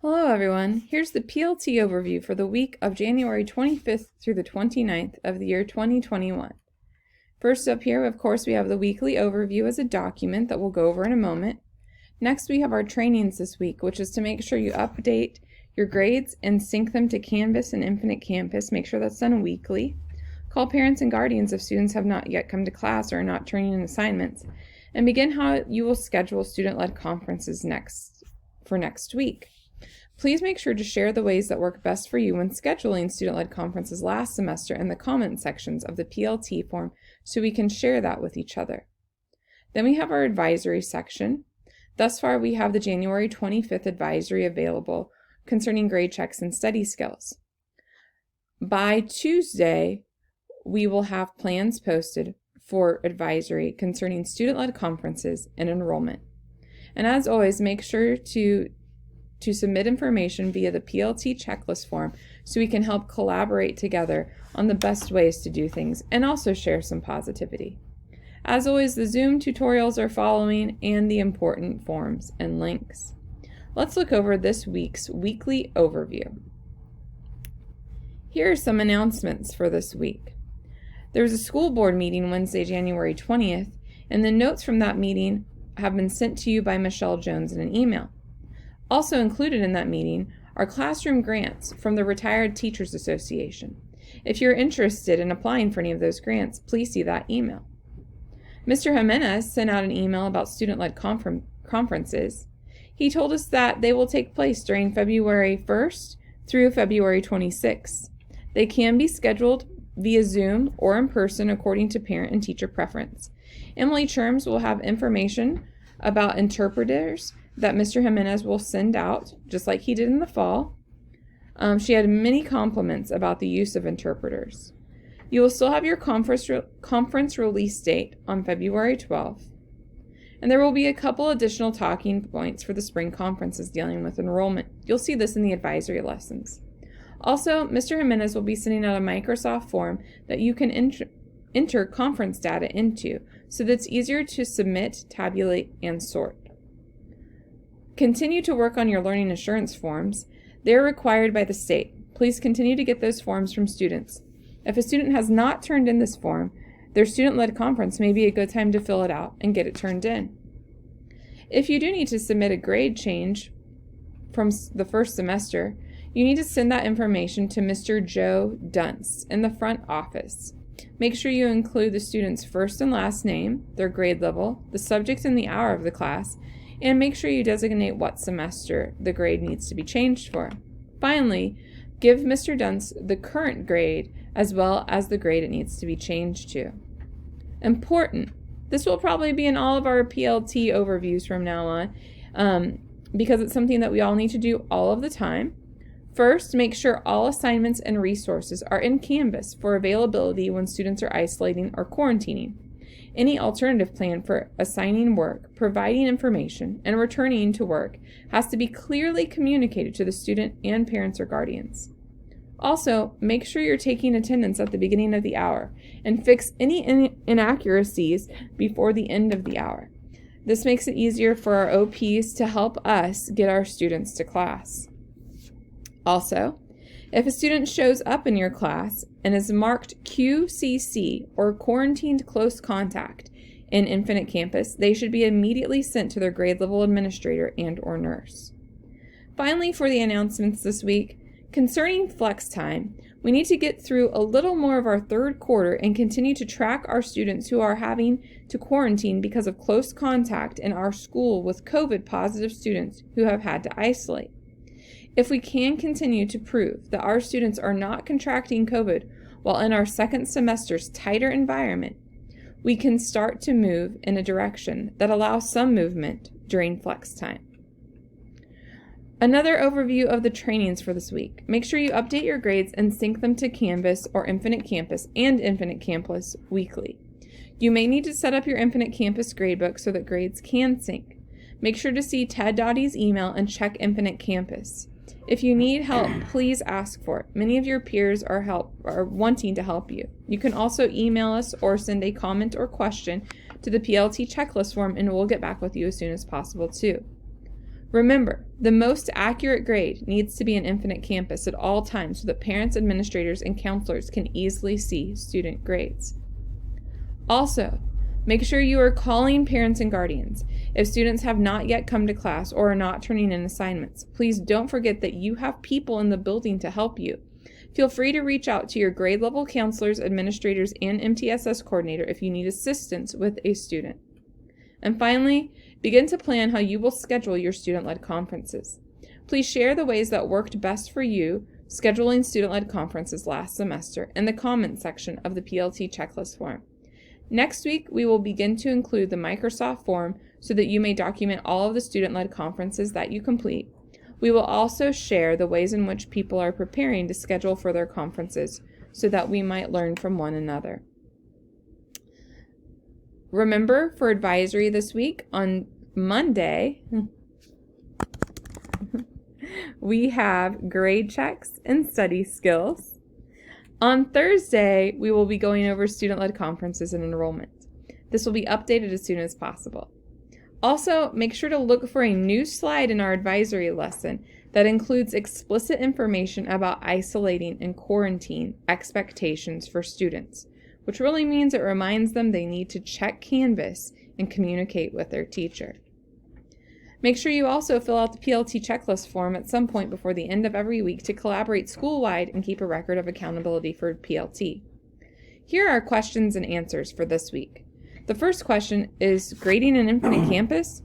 Hello everyone, here's the PLT overview for the week of January 25th through the 29th of the year 2021. First up here, of course, we have the weekly overview as a document that we'll go over in a moment. Next, we have our trainings this week, which is to make sure you update your grades and sync them to Canvas and Infinite Campus. Make sure that's done weekly. Call parents and guardians if students have not yet come to class or are not turning in assignments. And begin how you will schedule student-led conferences for next week. Please make sure to share the ways that work best for you when scheduling student-led conferences last semester in the comment sections of the PLT form so we can share that with each other. Then we have our advisory section. Thus far, we have the January 25th advisory available concerning grade checks and study skills. By Tuesday, we will have plans posted for advisory concerning student-led conferences and enrollment. And as always, make sure to submit information via the PLT checklist form so we can help collaborate together on the best ways to do things and also share some positivity. As always, the Zoom tutorials are following and the important forms and links. Let's look over this week's weekly overview. Here are some announcements for this week. There was a school board meeting Wednesday, January 20th, and the notes from that meeting have been sent to you by Michelle Jones in an email. Also included in that meeting are classroom grants from the Retired Teachers Association. If you're interested in applying for any of those grants, please see that email. Mr. Jimenez sent out an email about student-led conferences. He told us that they will take place during February 1st through February 26th. They can be scheduled via Zoom or in person according to parent and teacher preference. Emily Cherms will have information about interpreters that Mr. Jimenez will send out, just like he did in the fall. She had many compliments about the use of interpreters. You will still have your conference release date on February 12th. And there will be a couple additional talking points for the spring conferences dealing with enrollment. You'll see this in the advisory lessons. Also, Mr. Jimenez will be sending out a Microsoft form that you can enter conference data into so that it's easier to submit, tabulate, and sort. Continue to work on your learning assurance forms. They're required by the state. Please continue to get those forms from students. If a student has not turned in this form, their student-led conference may be a good time to fill it out and get it turned in. If you do need to submit a grade change from the first semester, you need to send that information to Mr. Joe Dunce in the front office. Make sure you include the student's first and last name, their grade level, the subject and the hour of the class, and make sure you designate what semester the grade needs to be changed for. Finally, give Mr. Dunce the current grade as well as the grade it needs to be changed to. Important. This will probably be in all of our PLT overviews from now on because it's something that we all need to do all of the time. First, make sure all assignments and resources are in Canvas for availability when students are isolating or quarantining. Any alternative plan for assigning work, providing information, and returning to work has to be clearly communicated to the student and parents or guardians. Also, make sure you're taking attendance at the beginning of the hour and fix any inaccuracies before the end of the hour. This makes it easier for our OPs to help us get our students to class. Also, if a student shows up in your class and is marked QCC or quarantined close contact in Infinite Campus, they should be immediately sent to their grade level administrator and or nurse. Finally, for the announcements this week, concerning flex time, we need to get through a little more of our third quarter and continue to track our students who are having to quarantine because of close contact in our school with COVID positive students who have had to isolate. If we can continue to prove that our students are not contracting COVID while in our second semester's tighter environment, we can start to move in a direction that allows some movement during flex time. Another overview of the trainings for this week. Make sure you update your grades and sync them to Canvas or Infinite Campus and Infinite Campus weekly. You may need to set up your Infinite Campus gradebook so that grades can sync. Make sure to see Ted Dottie's email and check Infinite Campus. If you need help, please ask for it. Many of your peers are wanting to help you. You can also email us or send a comment or question to the PLT checklist form and we'll get back with you as soon as possible too. Remember, the most accurate grade needs to be an Infinite Campus at all times so that parents, administrators, and counselors can easily see student grades. Also, make sure you are calling parents and guardians if students have not yet come to class or are not turning in assignments. Please don't forget that you have people in the building to help you. Feel free to reach out to your grade level counselors, administrators, and MTSS coordinator if you need assistance with a student. And finally, begin to plan how you will schedule your student-led conferences. Please share the ways that worked best for you scheduling student-led conferences last semester in the comments section of the PLT checklist form. Next week, we will begin to include the Microsoft form so that you may document all of the student-led conferences that you complete. We will also share the ways in which people are preparing to schedule for their conferences so that we might learn from one another. Remember, for advisory this week, on Monday, we have grade checks and study skills. On Thursday, we will be going over student-led conferences and enrollment. This will be updated as soon as possible. Also, make sure to look for a new slide in our advisory lesson that includes explicit information about isolating and quarantine expectations for students, which really means it reminds them they need to check Canvas and communicate with their teacher. Make sure you also fill out the PLT checklist form at some point before the end of every week to collaborate school-wide and keep a record of accountability for PLT. Here are questions and answers for this week. The first question is grading an Infinite Campus.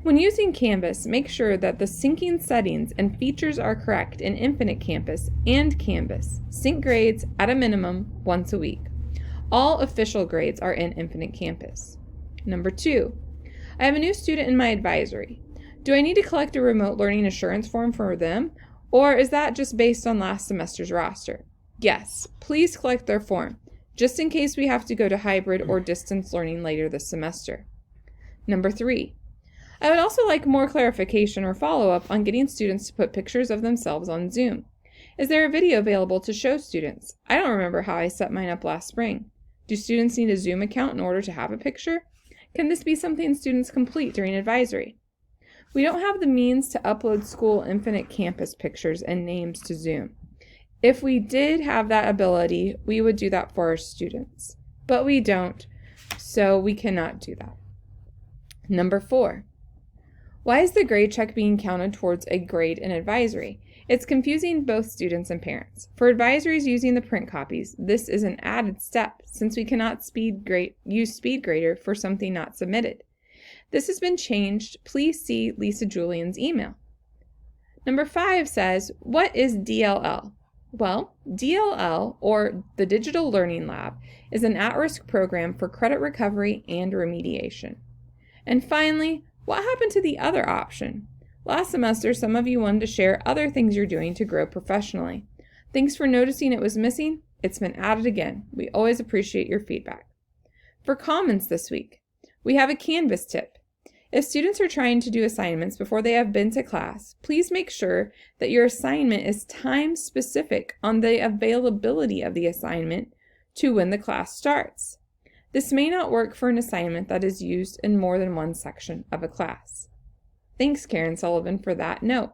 When using Canvas, make sure that the syncing settings and features are correct in Infinite Campus and Canvas. Sync grades at a minimum once a week. All official grades are in Infinite Campus. Number 2, I have a new student in my advisory. Do I need to collect a remote learning assurance form for them, or is that just based on last semester's roster? Yes, please collect their form, just in case we have to go to hybrid or distance learning later this semester. Number 3, I would also like more clarification or follow-up on getting students to put pictures of themselves on Zoom. Is there a video available to show students? I don't remember how I set mine up last spring. Do students need a Zoom account in order to have a picture? Can this be something students complete during advisory? We don't have the means to upload school Infinite Campus pictures and names to Zoom. If we did have that ability, we would do that for our students. But we don't, so we cannot do that. Number 4, why is the grade check being counted towards a grade in advisory? It's confusing both students and parents. For advisories using the print copies, this is an added step since we cannot use SpeedGrader for something not submitted. This has been changed. Please see Lisa Julian's email. Number 5 says, what is DLL? Well, DLL, or the Digital Learning Lab, is an at-risk program for credit recovery and remediation. And finally, what happened to the other option? Last semester, some of you wanted to share other things you're doing to grow professionally. Thanks for noticing it was missing. It's been added again. We always appreciate your feedback. For comments this week, we have a Canvas tip. If students are trying to do assignments before they have been to class, please make sure that your assignment is time-specific on the availability of the assignment to when the class starts. This may not work for an assignment that is used in more than one section of a class. Thanks, Karen Sullivan, for that note.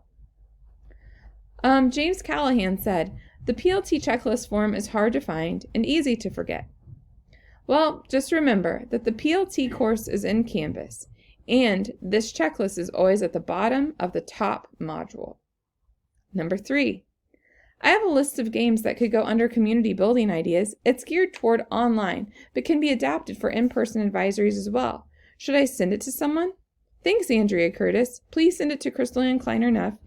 James Callahan said, the PLT checklist form is hard to find and easy to forget. Well, just remember that the PLT course is in Canvas, and this checklist is always at the bottom of the top module. Number 3, I have a list of games that could go under community building ideas. It's geared toward online, but can be adapted for in-person advisories as well. Should I send it to someone? Thanks, Andrea Curtis. Please send it to Crystal Ann Kleiner-Neff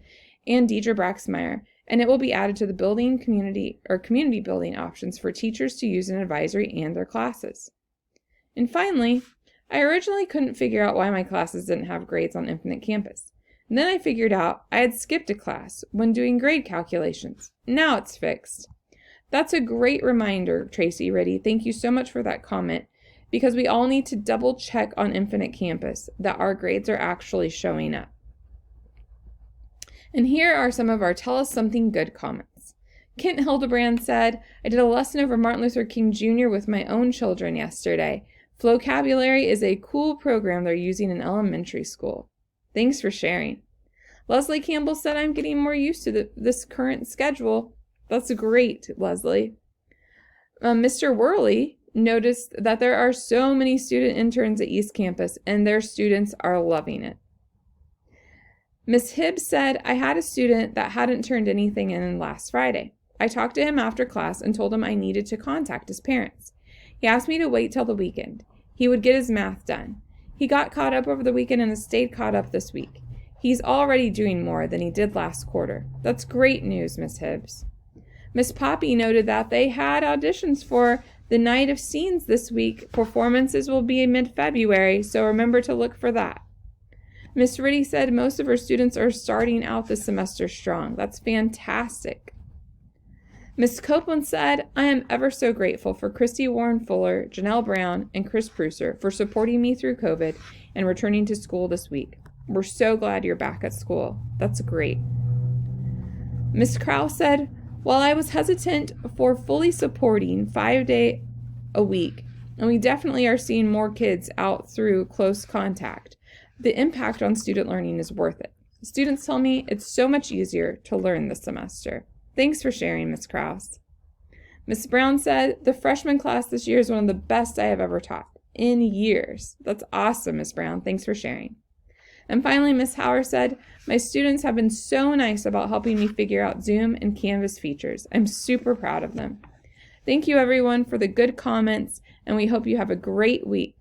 and Deidre Braxmeyer, and it will be added to the community building options for teachers to use in advisory and their classes. And finally, I originally couldn't figure out why my classes didn't have grades on Infinite Campus. And then I figured out I had skipped a class when doing grade calculations. Now it's fixed. That's a great reminder, Tracy Riddy. Thank you so much for that comment, because we all need to double check on Infinite Campus that our grades are actually showing up. And here are some of our Tell Us Something Good comments. Kent Hildebrand said, I did a lesson over Martin Luther King Jr. with my own children yesterday. Flocabulary is a cool program they're using in elementary school. Thanks for sharing. Leslie Campbell said, I'm getting more used to this current schedule. That's great, Leslie. Mr. Worley noticed that there are so many student interns at East Campus, and their students are loving it. Miss Hibbs said, I had a student that hadn't turned anything in last Friday. I talked to him after class and told him I needed to contact his parents. He asked me to wait till the weekend. He would get his math done. He got caught up over the weekend and has stayed caught up this week. He's already doing more than he did last quarter. That's great news, Miss Hibbs. Miss Poppy noted that they had auditions for the Night of Scenes this week. Performances will be in mid-February, so remember to look for that. Miss Riddy said most of her students are starting out this semester strong. That's fantastic. Miss Copeland said, I am ever so grateful for Christy Warren Fuller, Janelle Brown, and Chris Pruser for supporting me through COVID and returning to school this week. We're so glad you're back at school. That's great. Miss Krause said, while I was hesitant for fully supporting 5-day a week, and we definitely are seeing more kids out through close contact, the impact on student learning is worth it. Students tell me it's so much easier to learn this semester. Thanks for sharing, Miss Krause. Miss Brown said, the freshman class this year is one of the best I have ever taught in years. That's awesome, Miss Brown. Thanks for sharing. And finally, Miss Howard said, my students have been so nice about helping me figure out Zoom and Canvas features. I'm super proud of them. Thank you, everyone, for the good comments, and we hope you have a great week.